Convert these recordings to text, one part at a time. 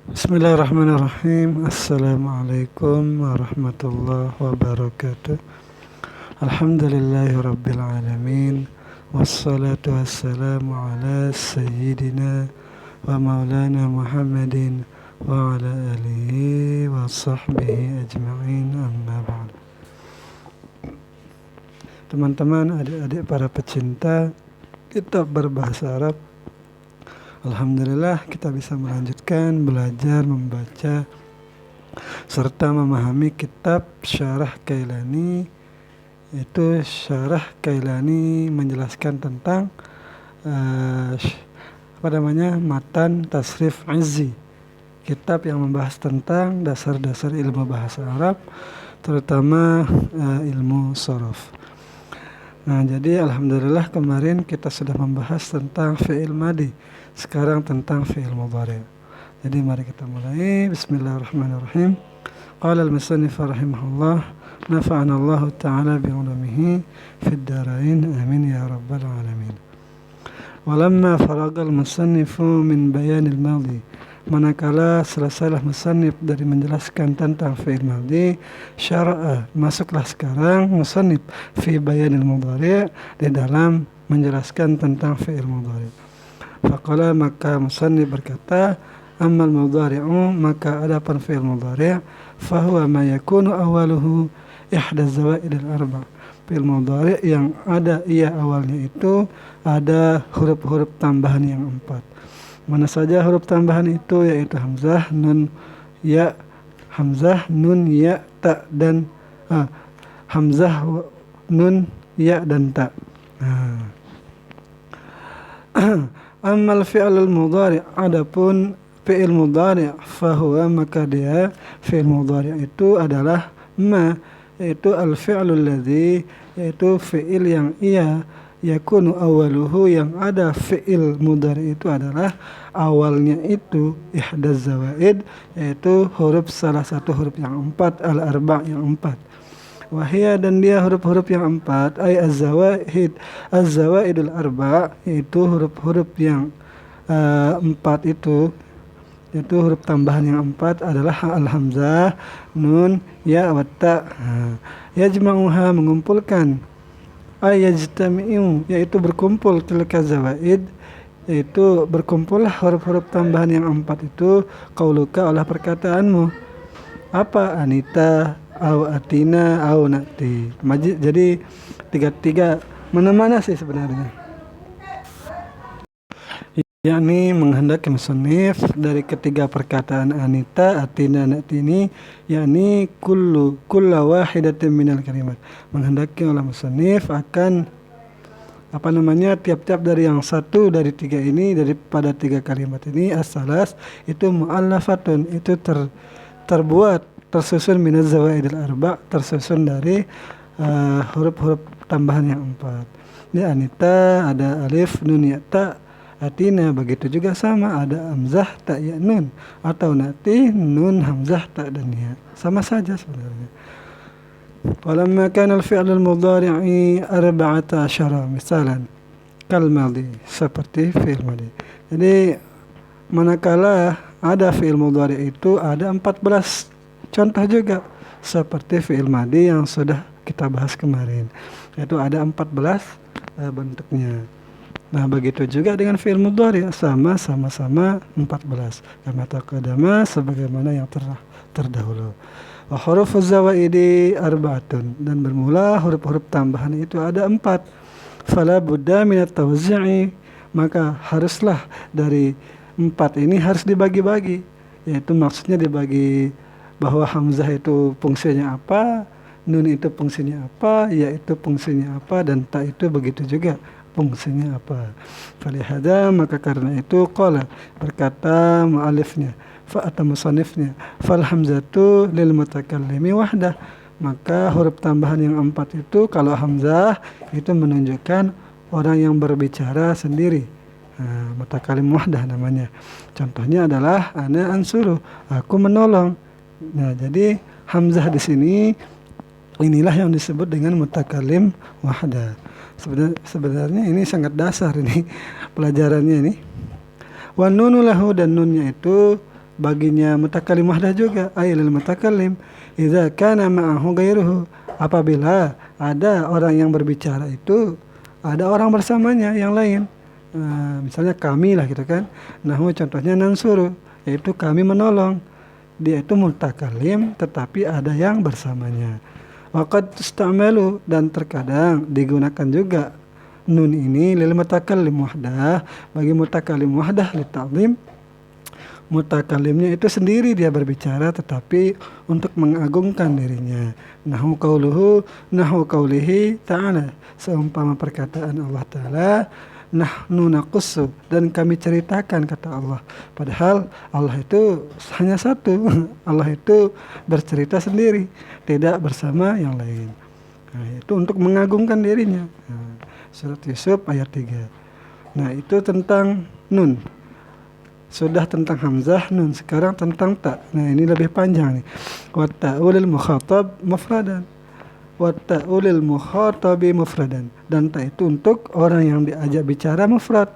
Bismillahirrahmanirrahim. Assalamualaikum warahmatullahi wabarakatuh. Alhamdulillahirabbil alamin. Wassalatu wassalamu ala sayyidina wa maulana Muhammadin wa ala alihi wa sahbihi ajma'in, amma ba'd. Teman-teman, adik-adik para pecinta kitab berbahasa Arab, alhamdulillah kita bisa melanjutkan belajar membaca serta memahami kitab Syarah Kailani. Itu Syarah Kailani menjelaskan tentang matan Tasrif Izzi, kitab yang membahas tentang dasar-dasar ilmu bahasa Arab, terutama ilmu sorof. Nah, jadi alhamdulillah kemarin kita sudah membahas tentang fi'il madi, sekarang tentang fi'il mudhari'. Jadi mari kita mulai. Bismillahirrahmanirrahim. Qala al-musannif rahimahullah, nafa'ana Allah ta'ala bi'ulumihi fid darain, amin ya rabbal alamin. Walamma faragal musannifu min bayanil madi, manakala selesailah musannif dari menjelaskan tentang fi'il madi, syara'a, masuklah sekarang musannif fi bayanil mudhari', di dalam menjelaskan tentang fi'il mudhari'. Faqala, maka musannif berkata, ammal mudhari'u, maka adapun fi'il mudhari', fahuwa ma yakunu awaluhu ihda zawaidil arba'. Fi'il mudhari' yang ada ia awalnya itu ada huruf-huruf tambahan yang 4. Mana saja huruf tambahan itu, yaitu hamzah, nun, ya, hamzah, nun, ya, ta, dan hamzah, nun, ya, dan ta. Ammal fi'lul mudhari', adapun fi'il mudhari', fahuwa, maka dia fi'il mudhari' itu adalah ma, yaitu al-fi'lul ladzi, yaitu fi'il yang ia yakunu awaluhu, yang ada fi'il mudhari' itu adalah awalnya itu ihdaz zawaid, yaitu salah satu huruf yang 4, al-arba' yang 4. Wahia, dan dia huruf-huruf yang 4, ay az-zawaidul arba', yaitu huruf-huruf yang 4 itu, yaitu huruf tambahan yang 4 adalah al-hamzah, nun, ya, wa ta. Yajma'uha, mengumpulkan, ay yajtami'u, yaitu berkumpul, tilka zawaid, yaitu berkumpullah huruf-huruf tambahan yang 4 itu, qauluka, olah perkataanmu. Apa? Anita, au atina, au nati. Jadi tiga mana-mana sih sebenarnya, yakni menghendaki musannif dari ketiga perkataan anita, atina, nati ini, yakni kulla wahidatin minal kalimat, menghendaki oleh musannif akan tiap-tiap dari yang satu dari tiga ini, daripada tiga kalimat ini, as-salas, itu mu'allafatun, itu tersusun minaz zawaidil arba', tersusun dari huruf-huruf tambahan yang 4. Di anita ada alif, nun, ya, ta. Atina begitu juga sama, ada hamzah, ta, ya, nun. Atau nati, nun, hamzah, ta, dan ya. Sama saja sebenarnya. Walamma kana al-fi'lul mudhari'i 14 misalan kal madhi, seperti fi'il madhi. Jadi manakala ada fi'il mudhari' itu ada 14 contoh juga seperti fi'il madhi yang sudah kita bahas kemarin, yaitu ada 14 bentuknya. Nah, begitu juga dengan fi'il mudhari', sama-sama 14, kama taqaddama, sebagaimana yang terdahulu. Wa hurufuz zawaidi arba'atun, dan bermula huruf-huruf tambahan itu ada 4. Fala budda minat tawzi'i, maka haruslah dari 4 ini harus dibagi-bagi, yaitu maksudnya dibagi bahwa hamzah itu fungsinya apa, nun itu fungsinya apa, ya itu fungsinya apa, dan ta itu begitu juga fungsinya apa. Falihada, maka karena itu, qala, berkata mu'alifnya, atau musannifnya, fal hamzatu lil mutakallimi wahdah, maka huruf tambahan yang 4 itu, kalau hamzah itu menunjukkan orang yang berbicara sendiri, mutakallim wahdah namanya. Contohnya adalah ana ansuru, aku menolong. Nah, jadi hamzah di sini inilah yang disebut dengan mutakallim wahdah. Sebenarnya ini sangat dasar ini pelajarannya ini. Wa nunu lahu, dan nunnya itu baginya mutakallim wahdah juga, ay lil mutakallim idza kana ma'ahu ghairuhu, apabila ada orang yang berbicara itu ada orang bersamanya yang lain. Misalnya kami lah gitu kan. Nahu contohnya nansuru, yaitu kami menolong. Dia itu mutakallim tetapi ada yang bersamanya. Waqad istamalu, dan terkadang digunakan juga nun ini lil mutakallim wahdah, bagi mutakallim wahdah li ta'zim. Mutakallimnya itu sendiri dia berbicara tetapi untuk mengagungkan dirinya. Nahu qaulihi ta'ala, seumpama perkataan Allah Ta'ala, nahnu naqussu, dan kami ceritakan, kata Allah. Padahal Allah itu hanya satu. Allah itu bercerita sendiri, tidak bersama yang lain. Nah, itu untuk mengagungkan dirinya. Surat Yusuf ayat 3. Nah, itu tentang nun. Sudah tentang hamzah, nun. Sekarang tentang ta. Nah, ini lebih panjang nih. Wa ta'ulil mukhatab mufradan. Wa ta'ulil mukhatabi mufradan. Dan ta itu untuk orang yang diajak bicara mufrad.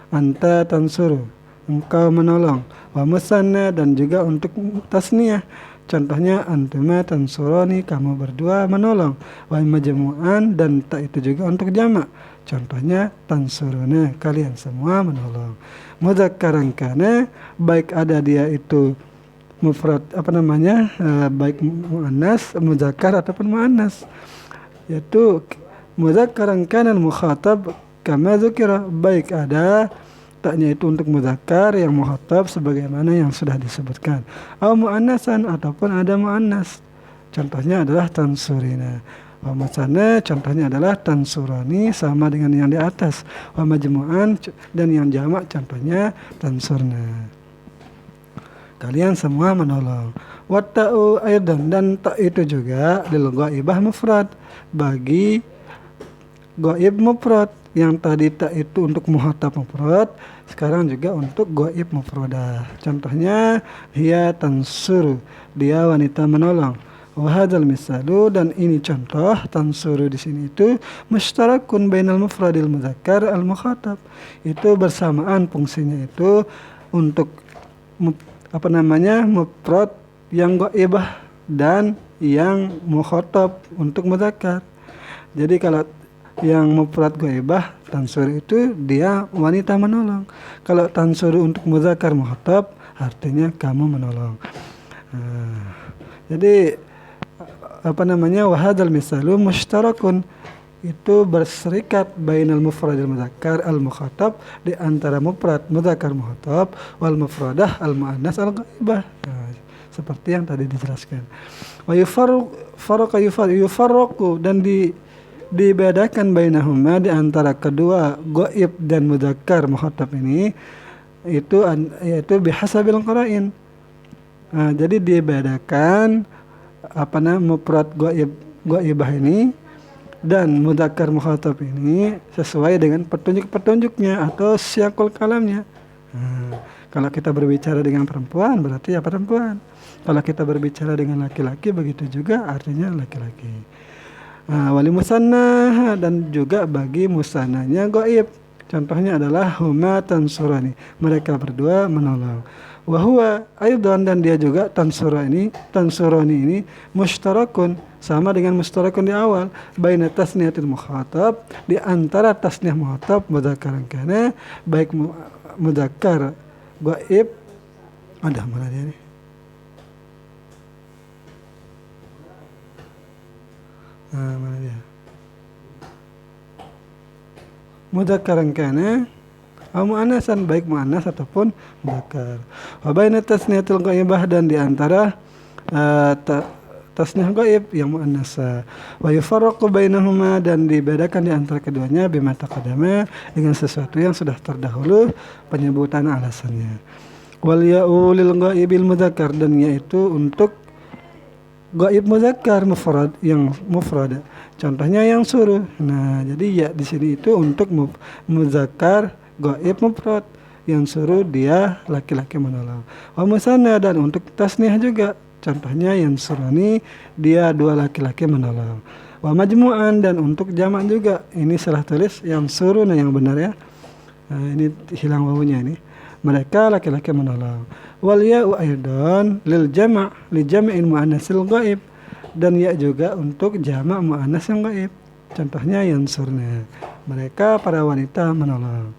Anta tansuru, engkau menolong. Wa musanna, dan juga untuk tasniyah. Contohnya antuma tansurani, kamu berdua menolong. Wa majmu'an, dan ta itu juga untuk jamak. Contohnya tansuruna, kalian semua menolong. Mudzakkaran kana, baik ada dia itu mufrad baik muannas, muzakkar ataupun muannas. Yaitu mudzakkaran kana mukhatab kama dzukira, baik ada taknya itu untuk muzakkar yang mukhatab sebagaimana yang sudah disebutkan. Au muannasan, ataupun ada muannas. Contohnya adalah tansurina. Wa musanna, contohnya adalah tansurani, sama dengan yang di atas. Wa majmu'an, dan yang jamak contohnya tansurna, kalian semua menolong. Wa ta'u aidan, dan ta itu juga lil ghaibah mufrad, bagi ghaib mufrad. Yang tadi ta itu untuk muhatab mufrad, sekarang juga untuk ghaib mufradah. Contohnya hiya tansuru, dia wanita menolong. Wahadzal misalu, dan ini contoh tansuru di sini itu mustarakun bainal mufradil mudzakkar al mukhatab, itu bersamaan fungsinya itu untuk mufrad yang ghaibah dan yang mukhatab untuk mudzakkar. Jadi kalau yang mufrad ghaibah tansuru itu dia wanita menolong. Kalau tansuru untuk mudzakkar mukhatab artinya kamu menolong. Jadi wahadzal misalu mushtarakun, itu berserikat bainal mufradil mudzakkar al mukhatab, di antara mufrad mudzakkar mukhatab wal mufradah al muannas al ghaibah. Seperti yang tadi dijelaskan. Wa yufarraqu, dan dibedakan bainahuma, di antara kedua ghaib dan mudzakkar mukhatab ini, yaitu bihasabil qara'in. Jadi dibedakan mufrad ghaibah ini dan mudzakkar mukhatab ini sesuai dengan petunjuk-petunjuknya atau siyaqul kalamnya. Kalau kita berbicara dengan perempuan berarti ya perempuan. Kalau kita berbicara dengan laki-laki begitu juga artinya laki-laki. Wali musanna, dan juga bagi musannanya ghaib. Contohnya adalah huma tansurani, mereka berdua menolong. Wahuwa aidan, dan dia juga tansurani ini mushtarakun, sama dengan mushtarakun di awal, baina tasniyatil mukhatab, di antara tasniyah mukhatab mudzakkaran kana, baik mudzakkar ghaib. Ada mana dia nih? Mana dia? Mudzakkaran kana mu'annasan, baik mu'annas ataupun mudzakkar. Wa baina tasniyatul ghaibah, dan di antara tasniyah ghaib yang mu'annasa. Wa yufarraqu bainahuma, dan dibedakan di antara keduanya bima taqaddama, dengan sesuatu yang sudah terdahulu penyebutan alasannya. Wal ya'u lil ghaibil mudzakkar, dan yaitu untuk ghaib mudzakkar mufrad, yang mufrad. Contohnya yang suruh. Nah, jadi ya di sini itu untuk mudzakkar ghaib mufrad, yang suruh dia laki-laki menolong. Wa musanna, dan untuk tasniyah juga. Contohnya yang surani, dia dua laki-laki menolong. Wa majmu'an, dan untuk jamak juga. Ini salah tulis yang suruna yang benar ya. Ini hilang wawunya ini. Mereka laki-laki menolong. Wal ya'u aidan lil jama' li jam'il muannatsil ghaib, dan ya juga untuk jamak muannas yang gaib. Contohnya yansurna, mereka para wanita menolong.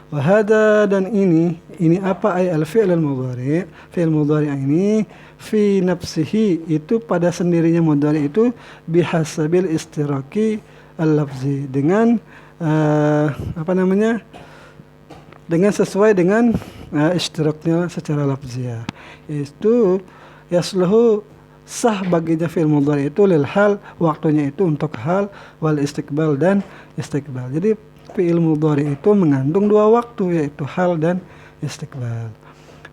Wahada, dan ini apa ay al fi'l al mudhari', fi'il mudhari' ini fi nafsihi, itu pada sendirinya mudhari' itu bihasabil istiraki al lafzi, dengan dengan sesuai dengan istiraknya secara lafziah, itu yasluhu sah baginya fi'il mudhari' itu lil hal, waktunya itu untuk hal, wal istiqbal, dan istiqbal. Jadi fi'il mudhari' itu mengandung dua waktu, yaitu hal dan istiqbal.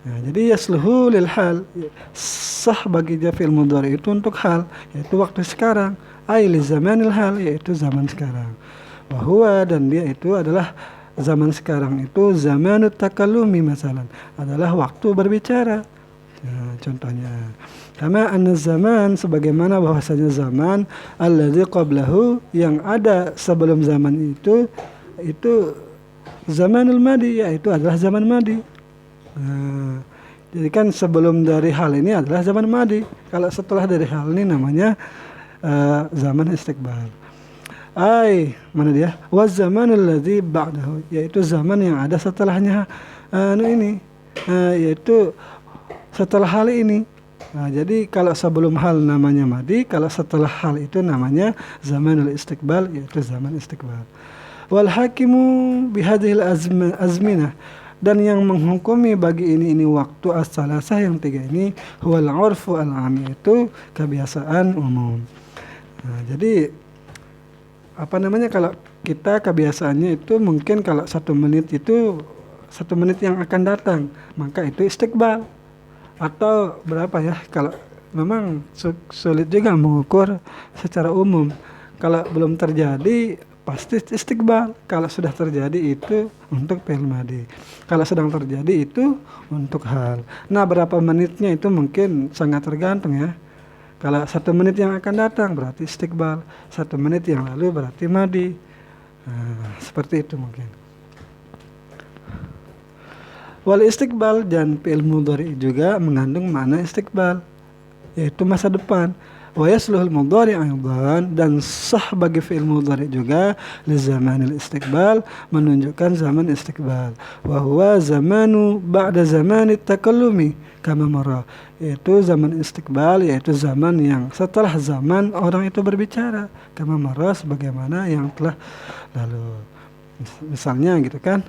Nah, jadi yasluhu lil hal, sah baginya fi'il mudhari' itu untuk hal, yaitu waktu sekarang, ay li zamanil hal, yaitu zaman sekarang. Wa huwa, dan dia itu adalah zaman sekarang itu zamanut takallumi masalan, adalah waktu berbicara. Nah, contohnya kama anna zaman, sebagaimana bahwasanya zaman alladzi qablahu, yang ada sebelum zaman itu zamanul madi, yaitu adalah zaman madi. Nah, jadi kan sebelum dari hal ini adalah zaman madi, kalau setelah dari hal ini namanya zaman istiqbal. Mana dia? Wa zamanul ladzi ba'dahu, yaitu zaman yang ada setelahnya yaitu setelah hal ini. Nah, jadi kalau sebelum hal namanya madi, kalau setelah hal itu namanya zamanul istiqbal, yaitu zaman istiqbal. Wal hakimu bihadhil azminah, dan yang menghukumi bagi ini waktu as-salasah yang tiga ini, huwal urfu al-'am, itu kebiasaan umum. Nah, jadi kalau kita kebiasaannya itu mungkin kalau 1 menit itu 1 menit yang akan datang, maka itu istiqbal. Atau berapa ya, kalau memang sulit juga mengukur secara umum. Kalau belum terjadi pasti istiqbal, kalau sudah terjadi itu untuk fi'il madi, kalau sedang terjadi itu untuk hal. Nah, berapa menitnya itu mungkin sangat tergantung ya. Kalau 1 menit yang akan datang berarti istiqbal, 1 menit yang lalu berarti madi. Nah, seperti itu mungkin. Wal istiqbal, dan fi'il mudhari' juga mengandung makna istiqbal, yaitu masa depan. Wa yasluhul mudhari' aidan, dan sah bagi fi'il mudhari' juga li zamanil istiqbal, menunjukkan zaman istiqbal. Wa huwa zamanu ba'da zamanit takallumi kama marra, yaitu zaman istiqbal, yaitu zaman yang setelah zaman orang itu berbicara, kama marra, sebagaimana yang telah lalu. Misalnya gitu kan.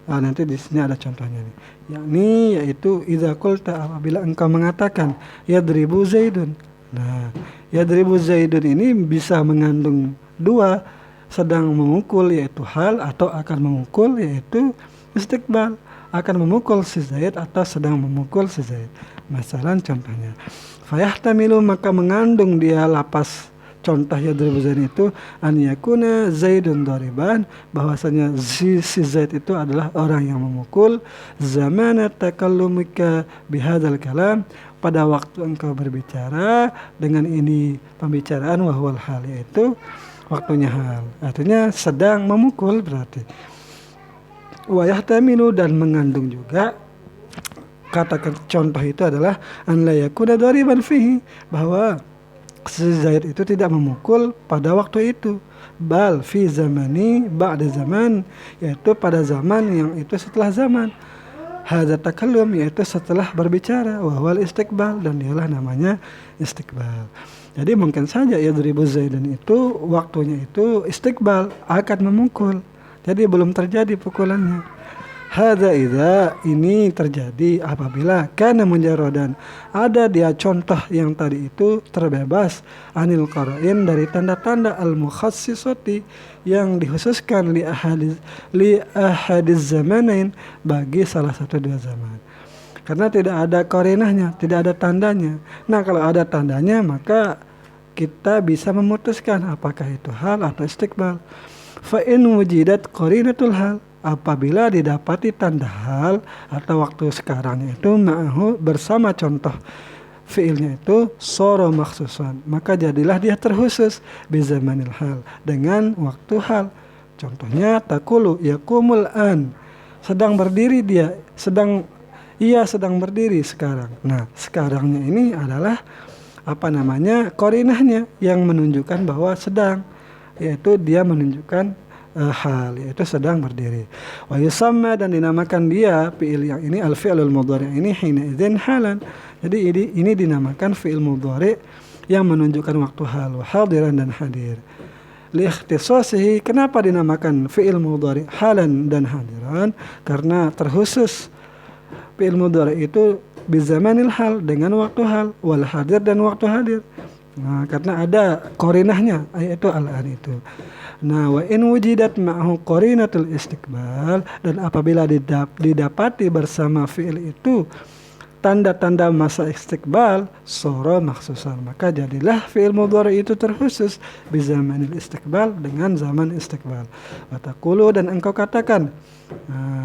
Nanti di sini ada contohnya nih. Yaitu idza qulta, apabila engkau mengatakan yadribu zaidun. Nah, yadribu zaidun ini bisa mengandung dua, sedang memukul yaitu hal, atau akan memukul yaitu istiqbal, akan memukul si Zaid atau sedang memukul si Zaid. Masalah contohnya. Fayahtamilu, maka mengandung dia lapas contoh yadribu zaid itu an yakuna zaidun dariban, bahwasanya si Zaid itu adalah orang yang memukul, zamana takallumika bihadzal kalam, pada waktu engkau berbicara dengan ini pembicaraan, wahwal hal, yaitu waktunya hal, artinya sedang memukul berarti. Wa yahtamilu, dan mengandung juga kata contoh itu adalah an la yakuna dariban fihi, bahwa si Zaid itu tidak memukul pada waktu itu, bal fi zamani ba'da zaman, yaitu pada zaman yang itu setelah zaman. Hadza takallum, yaitu setelah berbicara, wa huwal istiqbal, dan dialah namanya istiqbal. Jadi mungkin saja yadribu Zaidan itu waktunya itu istiqbal, akan memukul, jadi belum terjadi pukulannya. Hadza idza, ini terjadi apabila kana mujarradan, ada dia contoh yang tadi itu terbebas anil qara'in, dari tanda-tanda al-mukhassisati, yang dikhususkan li ahadiz zamanain, bagi salah satu dua zaman. Karena tidak ada qarinahnya, tidak ada tandanya. Nah, kalau ada tandanya maka kita bisa memutuskan apakah itu hal atau istiqbal. Fa in wujidat qarinatul hal, apabila didapati tanda hal atau waktu sekarang itu ma'ahu, bersama contoh fiilnya itu soro maksusan, maka jadilah dia terkhusus bizamanil hal, dengan waktu hal. Contohnya takulu yakumul an, sedang berdiri dia, sedang ia sedang berdiri sekarang. Nah, sekarangnya ini adalah qarinahnya yang menunjukkan bahwa sedang, yaitu dia menunjukkan hal, yaitu sedang berdiri. Wa yusamma, dan dinamakan dia fi'il yang ini al-fi'lul mudhari' ini hina idzin halan. Jadi ini dinamakan fi'il mudhari' yang menunjukkan waktu hal, wa hadiran dan hadir. Li ikhtisasihi, kenapa dinamakan fi'il mudhari' halan dan hadiran? Karena terkhusus fi'il mudhari' itu bizamanil hal, dengan waktu hal, wal hadir, dan waktu hadir. Nah, karena ada qarinahnya, yaitu al-an itu. Nah, wa in wujidat ma'ahu qarinatul istiqbal, dan apabila didapati bersama fi'il itu tanda-tanda masa istiqbal, sura makhsusan, maka jadilah fi'il mudhari itu terkhusus bizamanil istiqbal, dengan zaman istiqbal. Wa taqulu, dan engkau katakan,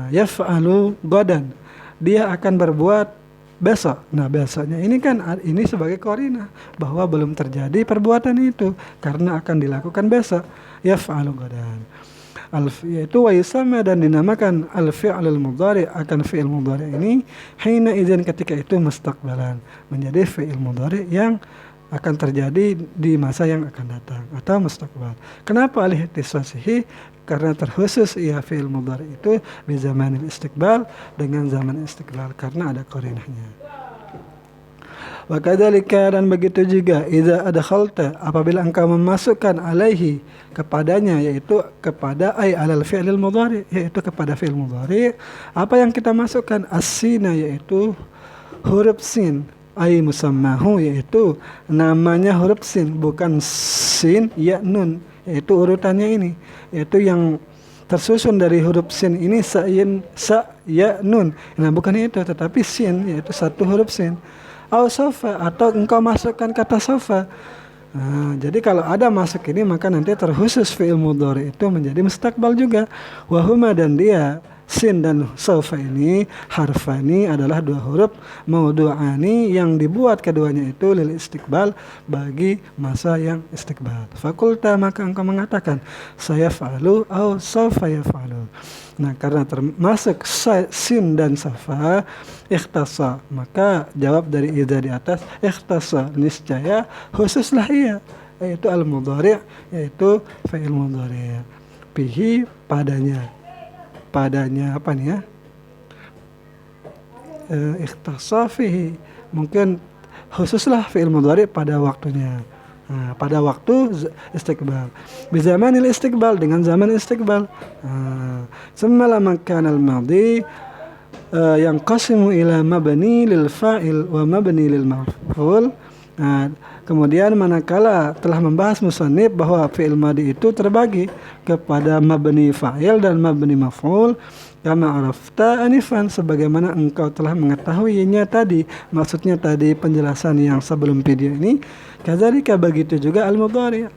yaf'alu gadan, dia akan berbuat besok. Nah, besoknya ini kan ini sebagai qarinah bahwa belum terjadi perbuatan itu karena akan dilakukan besok. Yaf'alu gadan. Yaitu wa yusamma, dan dinamakan al-fi'lul mudhari' akan fi'il mudhari' ini hina idzin, ketika itu mustaqbalan, menjadi fi'il mudhari' yang akan terjadi di masa yang akan datang atau mustaqbal. Kenapa al-ihtisasihi? Karena terkhusus ia fi'il mudhari' itu bi zamanil istiqbal, dengan zaman istiqbal, karena ada qarinahnya. Wa kadzalika, dan begitu juga idza adkhalta, apabila engkau memasukkan alaihi, kepadanya, yaitu kepada alal fi'il mudhari', yaitu kepada fi'il mudhari', apa yang kita masukkan? As-sina, yaitu huruf sin, musammahu, yaitu namanya huruf sin, bukan sin ya nun, yaitu urutannya ini, yaitu yang tersusun dari huruf sin ini sa ya nun. Nah, bukan itu, tetapi sin, yaitu satu huruf sin. Au sofa, atau engkau masukkan kata sofa. Nah, jadi kalau ada masuk ini, maka nanti terkhusus fi'il mudhari itu menjadi mustaqbal juga. Wahuma, dan dia sin dan sofa ini harfani, adalah dua huruf maudu'ani yang dibuat keduanya itu lil istiqbal, bagi masa yang istiqbal. Fakulta, maka engkau mengatakan saya fa'alu au sofa yaf'alu. Nah, karena termasuk sin dan sofa ikhtasa, maka jawab dari idza di atas, ikhtasa, niscaya khususlah ia, yaitu al-mudhari', yaitu fi'il mudhari', bihi, padanya apa nih ya, ikhtasa fihi, mungkin khususlah fi'il mudhari' pada waktunya. Nah, pada waktu istiqbal, bizamanil istiqbal, dengan zaman istiqbal. Summa lamma kana al-madhi yang qasimu ila mabni lil fa'il wa mabni lil maf'ul. Nah, kemudian manakala telah membahas musannif bahwa fi'il madhi itu terbagi kepada mabni fa'il dan mabni maf'ul, kama arafta anifan, sebagaimana engkau telah mengetahuinya tadi, maksudnya tadi penjelasan yang sebelum video ini. Kadzalika, begitu juga al-mudhari'.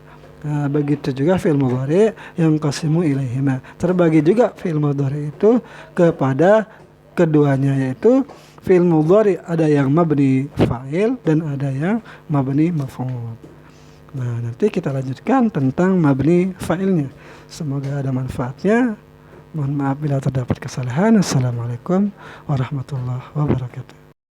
Nah, begitu juga fi'il mudhari' yang qasimu ilaihima, terbagi juga fi'il mudhari' itu kepada keduanya, yaitu fi'il mudhari' ada yang mabni fa'il dan ada yang mabni maf'ul. Nah, nanti kita lanjutkan tentang mabni fa'ilnya. Semoga ada manfaatnya. Mohon maaf bila terdapat kesalahan. Assalamualaikum warahmatullahi wabarakatuh.